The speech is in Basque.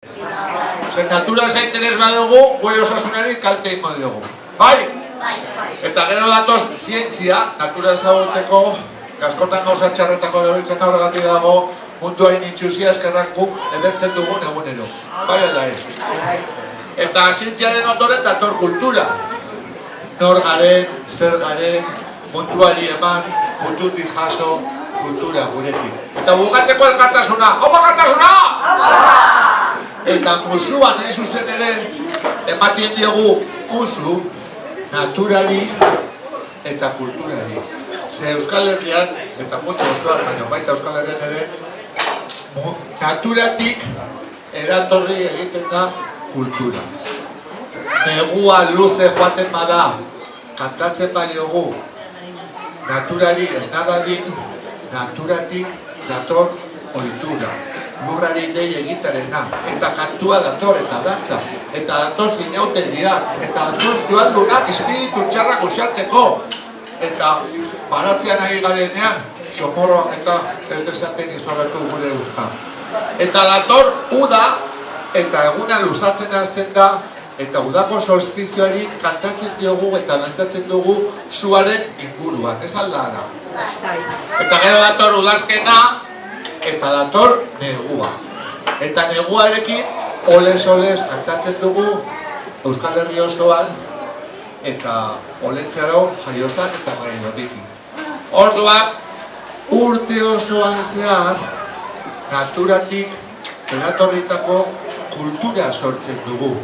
Zer natura zaintzen ez badugu, gure osasunari kalte ingo diogu. Bai? Eta gero datoz zientzia, natura ezagutzeko, askotan gauza txarretako lebiltzen horregatik dago, munduain itxuzia eskerrak guk edertzen dugun egunero. Bai eta ez. Eta zientziaren ondoren dator kultura. Nor garen, zer garen, munduari eman, mundutik jaso, kultura guretik. Eta bukatzeko elkartasuna. Opa elkartasuna! Eta musuan nahi zuzen ere, ematien diogu musu, naturari eta kulturari. Ze Euskal Herrian, eta mundu osoan, baina baita Euskal Herrian ere, naturatik eratorri egiten da kultura. Negua luze joaten bada, kantatzen bai dugu, naturari ez nadadik, naturatik dator ohitura. Lurrari dei egitarena, eta kantua dator eta dantza, eta datoz inauten dira, eta datoz joan lunak espiritu txarrak usatzeko. Eta baratzean ari garenean, somorroak eta ez dezaten izorratu gure uzka. Eta dator uda, eta eguna luzatzen hasten da, eta udako solstizioari kantatzen diogu eta dantzatzen dugu suaren inguruan, ez aldara. Eta gero dator udazkena, eta dator negua. Eta neguarekin olez-olez kantatzen dugu Euskal Herri osoan eta olentzaro jaiozak eta gaidotik. Orduan, urte osoan zehar naturatik eratorritako kultura sortzen dugu.